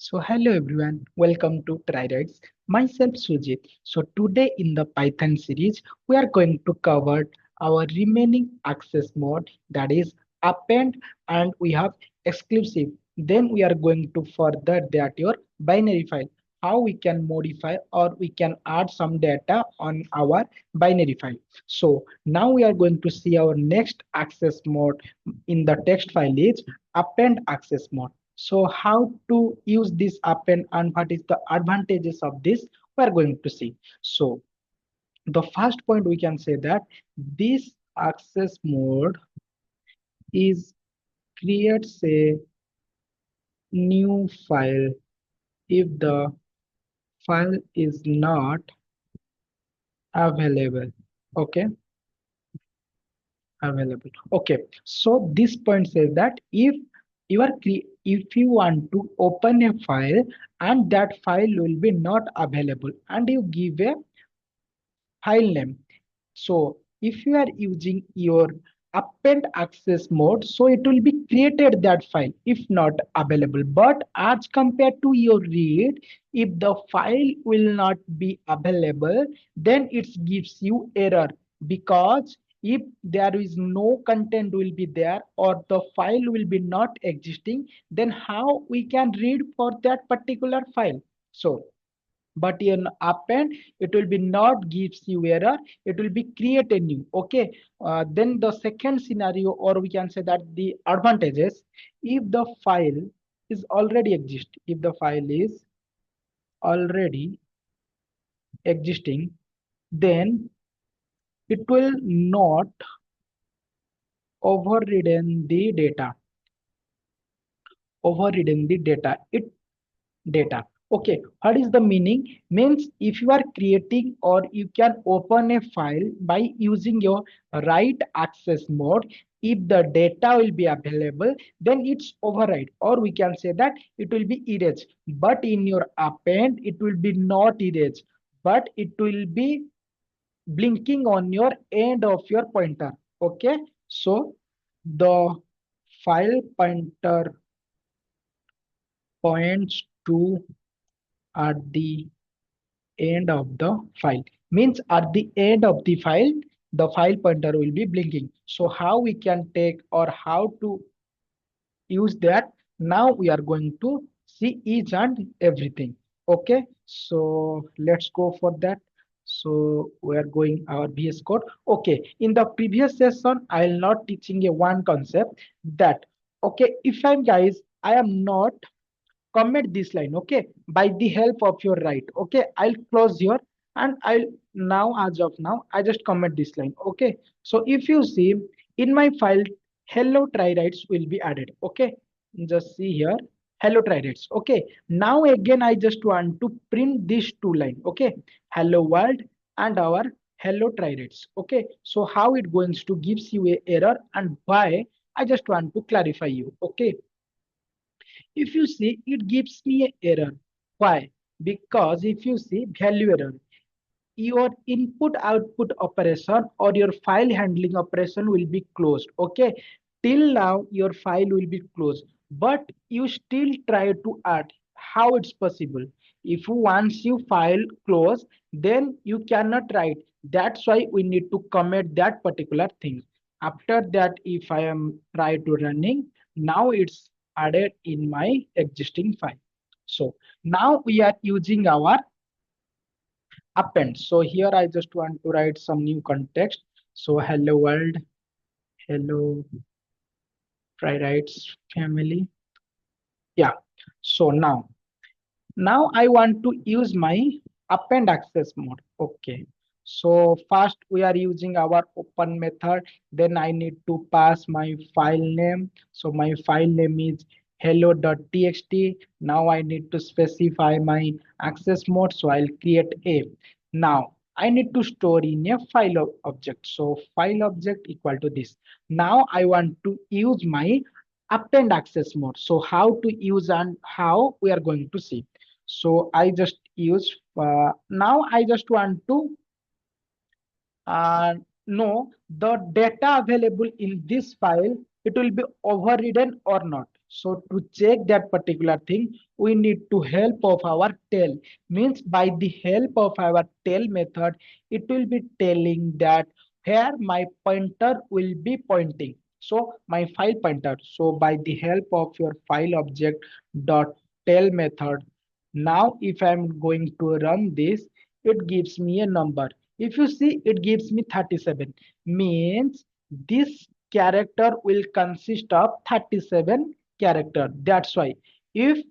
So hello everyone, welcome to TryRights. Myself Sujit. So today in the Python series, we are going to cover our remaining access mode, that is append, and we have exclusive. Then we are going to further that your binary file, how we can modify or we can add some data on our binary file. So now we are going to see our next access mode in the text file is append access mode. So how to use this append and what is the advantages of this, we are going to see. So the first point we can say that this access mode is creates a new file if the file is not available. Okay, available. Okay, so this point says that if you want to open a file and that file will be not available and you give a file name. So if you are using your append access mode, so it will be created that file if not available. But as compared to your read, if the file will not be available, then it gives you error, because if there is no content will be there or the file will be not existing, then how we can read for that particular file. So but in append it will be not gives you error, it will be create a new. Okay, then the second scenario, or we can say that the advantages, if the file is already exist, if the file is already existing, then it will not overridden the data, overridden the data it data. Okay, what is the meaning? Means if you are creating or you can open a file by using your write access mode, if the data will be available, then it's override, or we can say that it will be erased. But in your append it will be not erased, but it will be blinking on your end of your pointer. Okay, so the file pointer points to at the end of the file, means at the end of the file pointer will be blinking. So how we can take or how to use that, now we are going to see each and everything. Okay, so let's go for that. So we are going our VS code. Okay, in the previous session I will not teaching a one concept that, okay, if I'm guys I am not comment this line, okay, by the help of your right. Okay, I'll close here and I'll now, as of now, I just comment this line. Okay, so if you see in my file, hello try writes will be added. Okay, just see here, hello try writes. Okay, now again I just want to print these two line. Okay, hello world and our hello try writes. Okay, so how it going to gives you a error and why, I just want to clarify you. Okay, if you see, it gives me an error. Why? Because if you see value error, your input output operation or your file handling operation will be closed. Okay, till now your file will be closed, but you still try to add. How it's possible? If once you file close, then you cannot write. That's why we need to commit that particular thing. After that, if I am try to running, now it's added in my existing file. So now we are using our append. So here I just want to write some new context. So hello world, hello try writes family. Yeah. So now I want to use my append access mode. Okay. So first we are using our open method. Then I need to pass my file name. So my file name is hello.txt. Now I need to specify my access mode. So I'll create a. Now I need to store in a file object. So file object equal to this. Now I want to use my append access mode. So how to use and how we are going to see. So I just use now I just want to uh, know the data available in this file, it will be overridden or not. So to check that particular thing, we need to help of our tail. Means by the help of our tail method, it will be telling that where my pointer will be pointing. So my file pointer. So by the help of your file object dot tail method, now if I'm going to run this, it gives me a number. If you see, it gives me 37. Means this character will consist of 37 character. That's why if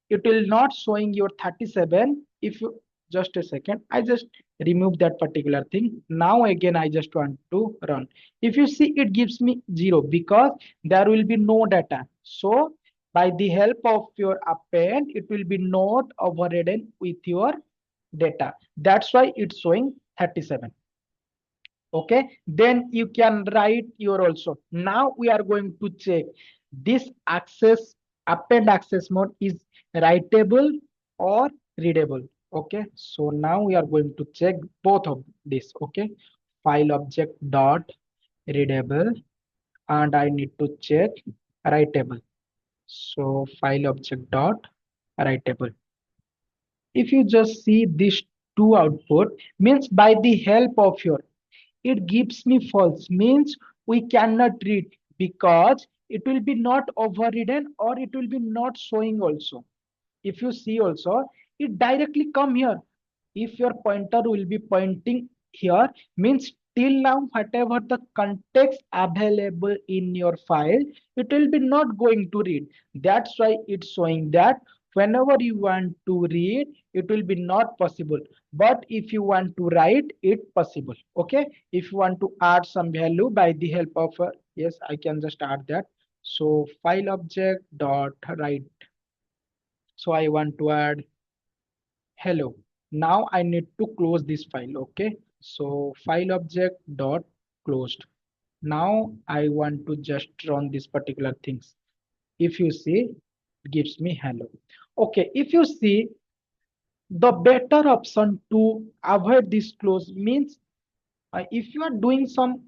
it will not showing your 37, if you just a second, I just remove that particular thing. Now again I just want to run. If you see, it gives me 0 because there will be no data. So by the help of your append, it will be not overridden with your data. That's why it's showing 37. Okay, then you can write your also. Now we are going to check this access append access mode is writable or readable. Okay, so now we are going to check both of this. Okay, file object dot readable, and I need to check writable. So file object dot writable. If you just see these two output, means by the help of your, it gives me false, means we cannot read because it will be not overridden or it will be not showing also. If you see also, it directly come here. If your pointer will be pointing here, means till now whatever the context available in your file, it will be not going to read. That's why it's showing that whenever you want to read, it will be not possible. But if you want to write, it possible. Okay, if you want to add some value by the help of yes, I can just add that. So file object dot write. So I want to add hello. Now I need to close this file. Okay, so file object dot closed. Now I want to just run this particular things. If you see, it gives me hello. Okay, if you see, the better option to avoid this close means if you are doing some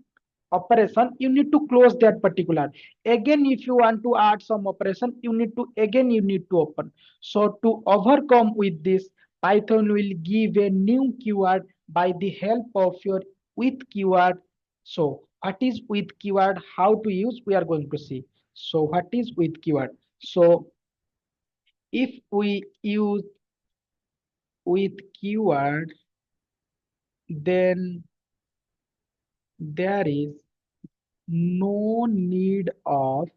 operation, you need to close that particular. Again, if you want to add some operation, you need to open. So to overcome with this, Python will give a new keyword by the help of your with keyword. So what is with keyword, how to use, we are going to see. So what is with keyword? So if we use with keyword, then there is no need of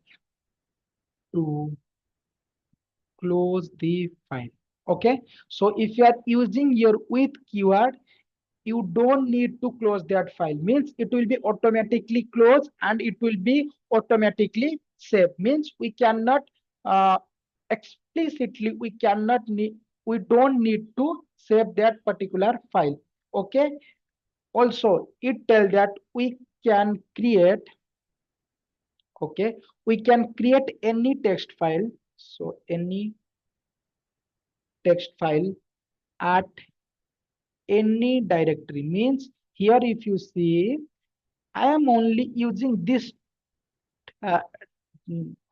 to close the file. Okay, so if you are using your with keyword, you don't need to close that file, means it will be automatically closed and it will be automatically saved. Means we cannot uh, explicitly, we don't need to save that particular file. Okay, also it tells that we can create, okay, we can create any text file. So any text file at any directory, means here if you see, I am only using uh,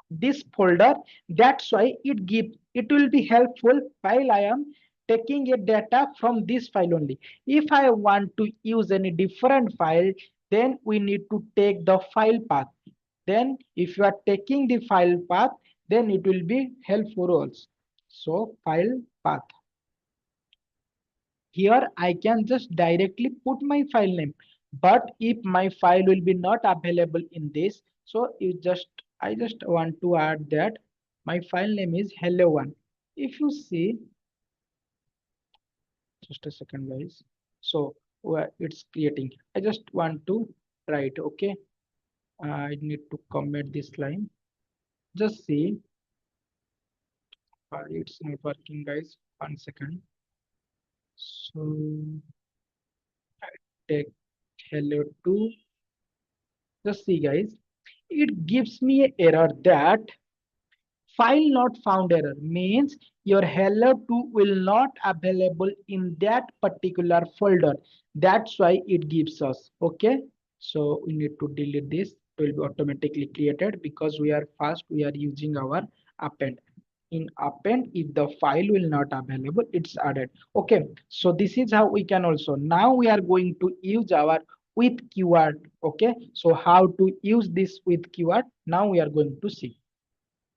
this folder. That's why it will be helpful while I am taking a data from this file only. If I want to use any different file, then we need to take the file path. Then if you are taking the file path, then it will be helpful also. So file path, here I can just directly put my file name. But if my file will be not available in this, so I just want to add that my file name is hello1. If you see, just a second guys, so it's creating, I just want to write. Okay, I need to comment this line. Just see, it's not working guys, 1 second. So I take hello2. Just see guys, it gives me an error that file not found error, means your hello2 will not available in that particular folder. That's why it gives us. Okay, so we need to delete this. It will be automatically created because we are fast, we are using our append. In append, if the file will not available, it's added. Okay, so this is how we can also. Now we are going to use our with keyword. Okay, so how to use this with keyword, now we are going to see.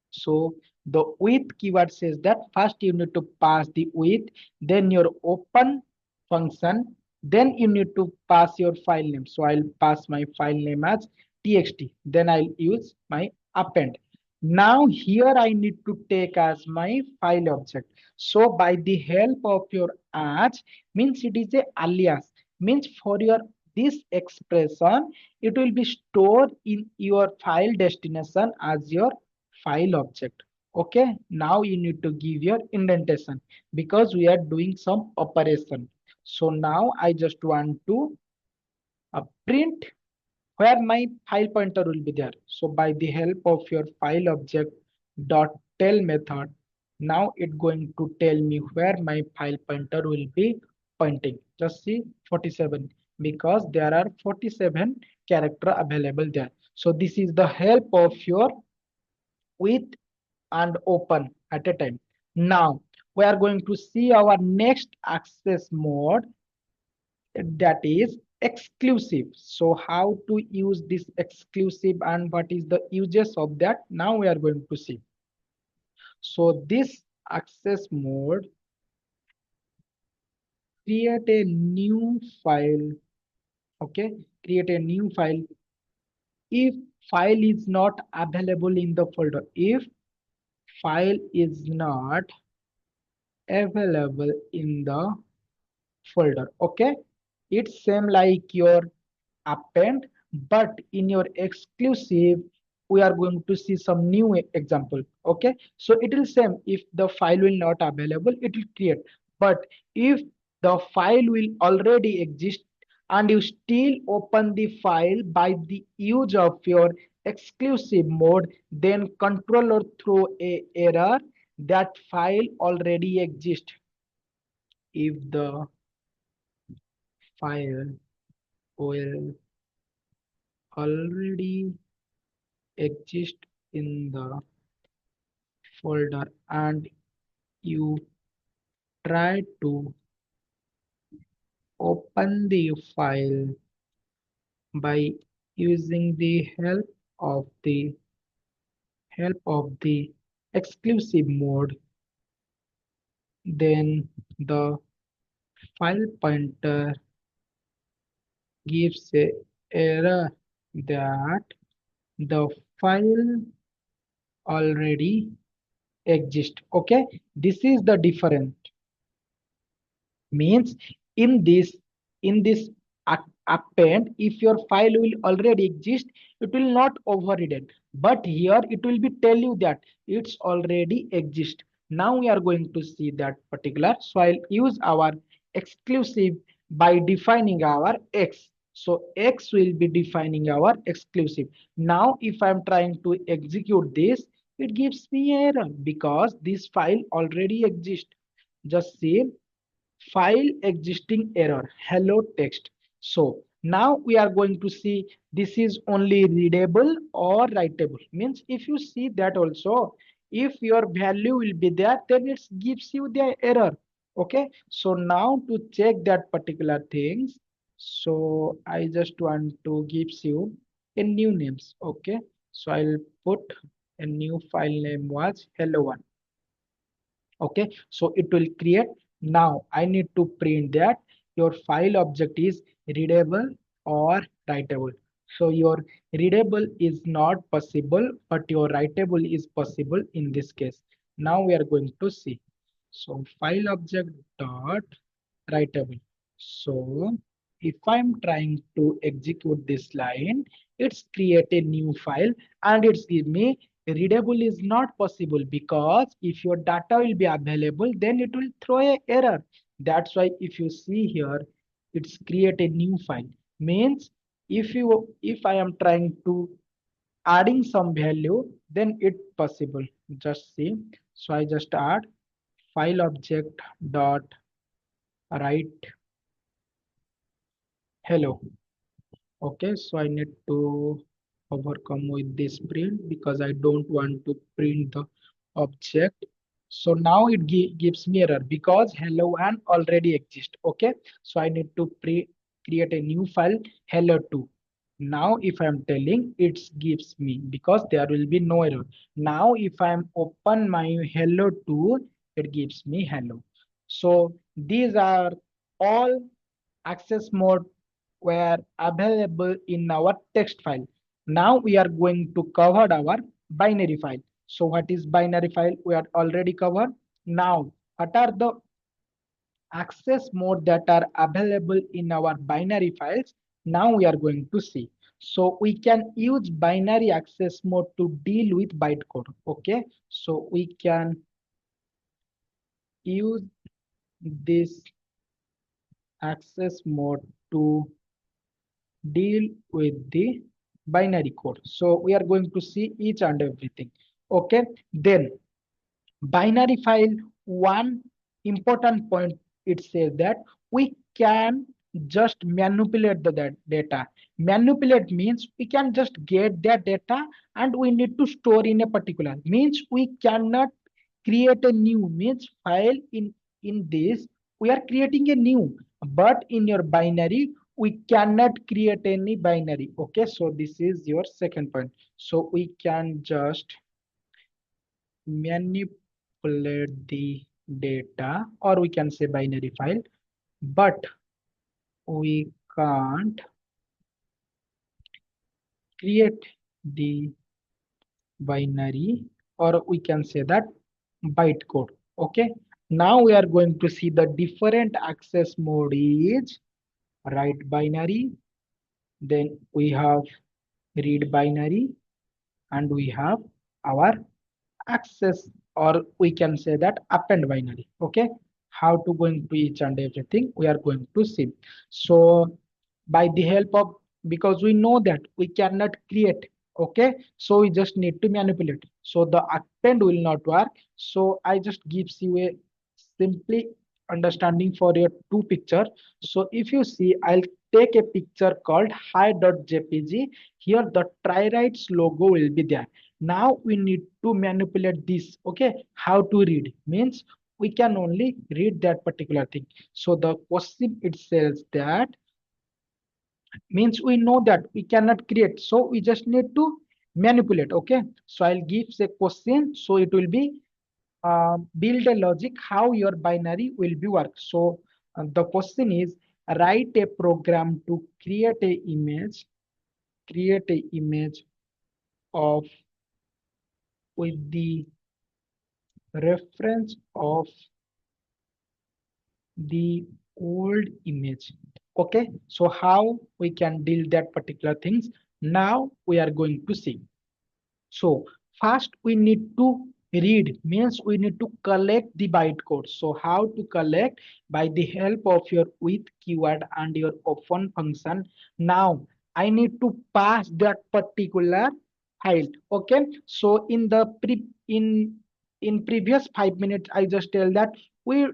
So the with keyword says that first you need to pass the with, then your open function, then you need to pass your file name. So I'll pass my file name as txt, then I'll use my append. Now here I need to take as my file object. So by the help of your as, means it is a alias, means for your this expression, it will be stored in your file destination as your file object. Okay, now you need to give your indentation because we are doing some operation. So now I just want to print where my file pointer will be there. So by the help of your file object dot tell method, now it going to tell me where my file pointer will be pointing. Just see 47 because there are 47 character available there. So this is the help of your with and open at a time. Now we are going to see our next access mode, that is exclusive. So how to use this exclusive and what is the uses of that, now we are going to see. So this access mode, create a new file. Okay, create a new file. If file is not available in the folder, if file is not available in the folder, okay, it's same like your append, but in your exclusive we are going to see some new example. Okay, so it will same, if the file will not available it will create, but if the file will already exist and you still open the file by the use of your exclusive mode, then controller throw a error that file already exists. If the file will already exist in the folder and you try to open the file by using the help of the exclusive mode, then the file pointer gives a error that the file already exists. Okay, this is the difference. Means in this append, if your file will already exist, it will not overridden, but here it will be tell you that it's already exist. Now we are going to see that particular, so I'll use our exclusive by defining our x. So x will be defining our exclusive. Now if I'm trying to execute this, it gives me error because this file already exists. Just see, file existing error hello text. So now we are going to see this is only readable or writable, means if you see that also, if your value will be there then it gives you the error. Okay, so now to check that particular things, so I just want to gives you a new names. Okay, so I'll put a new file name was hello one. Okay, so it will create. Now I need to print that your file object is readable or writable. So your readable is not possible but your writable is possible in this case. Now we are going to see. So file object dot writable. So if I'm trying to execute this line, it's create a new file and it's give me readable is not possible because if your data will be available, then it will throw a error. That's why if you see here, it's create a new file. Means if I am trying to adding some value, then it possible. Just see. So I just add file object dot write hello. Okay, so I need to overcome with this print because I don't want to print the object. So now it gives me error because hello1 already exists. Okay, so I need to create a new file hello2. Now if I'm telling, it gives me because there will be no error. Now if I'm open my hello2, it gives me hello. So these are all access mode were available in our text file. Now we are going to cover our binary file. So what is binary file? We are already covered. Now, what are the access mode that are available in our binary files? Now we are going to see. So we can use binary access mode to deal with bytecode. Okay, so we can use this access mode to deal with the binary code. So we are going to see each and everything. Okay, then binary file, one important point, it says that we can just manipulate the that data. Manipulate means we can just get that data and we need to store in a particular, means we cannot create a new, means file in this we are creating a new, but in your binary we cannot create any binary. Okay, so this is your second point. So we can just manipulate the data, or we can say binary file, but we can't create the binary, or we can say that bytecode. Okay, now we are going to see the different access mode is write binary, then we have read binary, and we have our access, or we can say that append binary. Okay, how to going to each and everything we are going to see. So by the help of, because we know that we cannot create. Okay, so we just need to manipulate, so the append will not work. So I just gives you a simply understanding for your two picture. So if you see, I'll take a picture called hi.jpg. Here the triright's logo will be there. Now we need to manipulate this. Okay, how to read means we can only read that particular thing. So the question it says that, means we know that we cannot create, so we just need to manipulate. Okay, so I'll give a question, so it will be build a logic how your binary will be work. So the question is, write a program to create a image of with the reference of the old image. Okay, so how we can deal that particular things, now we are going to see. So first we need to read, means we need to collect the bytecode. So how to collect? By the help of your with keyword and your open function. Now I need to pass that particular file. Okay, so in the in previous 5 minutes I just tell that we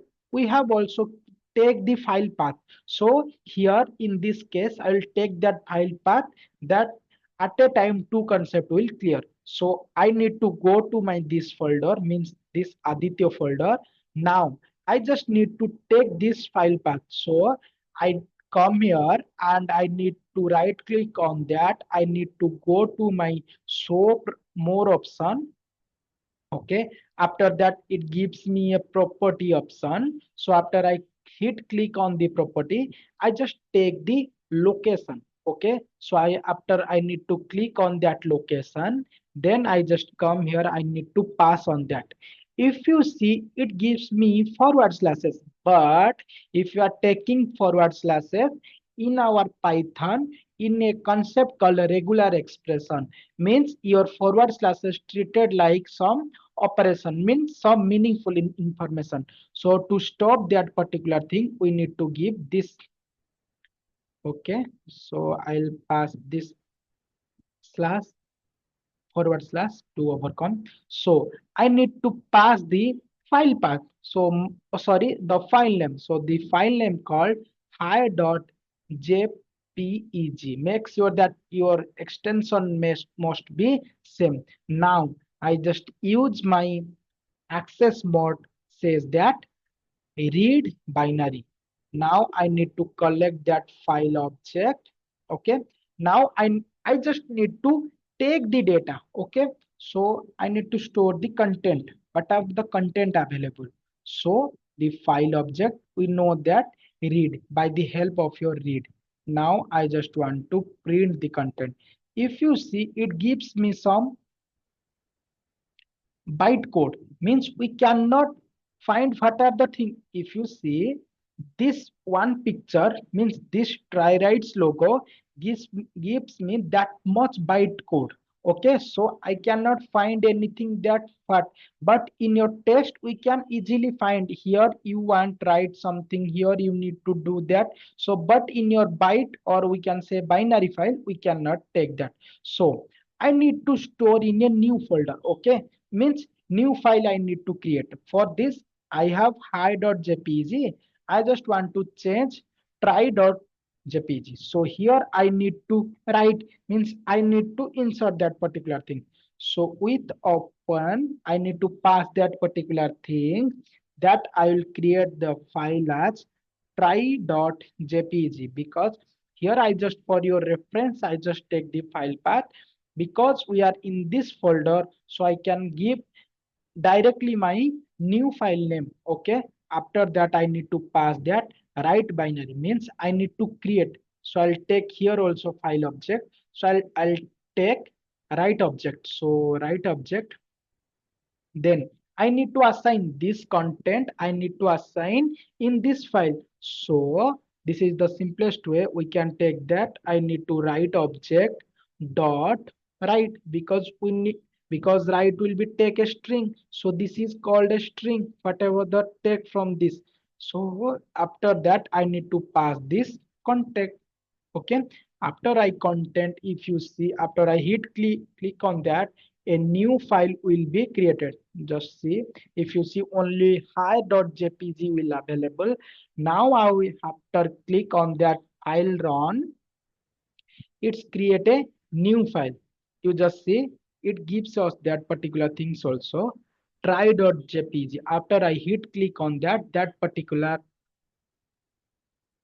have also take the file path. So here in this case I will take that file path, that at a time two concept will clear. So I need to go to my this folder, means this Aditya folder. Now I just need to take this file path. So I come here and I need to right click on that. I need to go to my show more option. Okay, after that it gives me a property option. So after I hit click on the property, I just take the location. Okay, so I after I need to click on that location, then I just come here, I need to pass on that. If you see, it gives me forward slashes, but if you are taking forward slashes in our Python in a concept called a regular expression, means your forward slashes treated like some operation, means some meaningful information. So to stop that particular thing, we need to give this. Okay, so I'll pass this slash forward slash to overcome. So I need to pass the file path. So sorry, the file name. So the file name called hi.jpeg. Make sure that your extension must be same. Now I just use my access mode says that read binary. Now I need to collect that file object. Okay. Now I just need to take the data. Okay. So I need to store the content. What are the content available? So the file object, we know that read by the help of your read. Now I just want to print the content. If you see, it gives me some bytecode, means we cannot find what are the thing. If you see, this one picture, means this try rights logo gives me that much bytecode. Okay, so I cannot find anything that what, but in your text we can easily find. Here you want write something, here you need to do that. So but in your byte, or we can say binary file, we cannot take that. So I need to store in a new folder. Okay, means new file I need to create. For this, I have hi.jpg. I just want to change try.jpg. So here I need to write, means I need to insert that particular thing. So with open, I need to pass that particular thing, that I will create the file as try.jpg, because here I just, for your reference, I just take the file path, because we are in this folder, so I can give directly my new file name. Okay, after that I need to pass that write binary, means I need to create. So I'll take here also file object. So I'll take write object. So write object, then I need to assign this content, I need to assign in this file. So this is the simplest way we can take that. I need to write object dot write, because we need, because write will be take a string. So this is called a string, whatever the take from this. So after that I need to pass this content. Okay, after I content, if you see, after I hit click on that, a new file will be created. Just see, if you see, only hi.jpg will available. Now I will, after click on that, I'll run, it's create a new file. You just see, it gives us that particular things also, try.jpg. After I hit click on that, that particular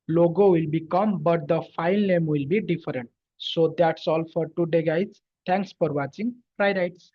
logo will become, but the file name will be different. So that's all for today, guys. Thanks for watching. Try Rights.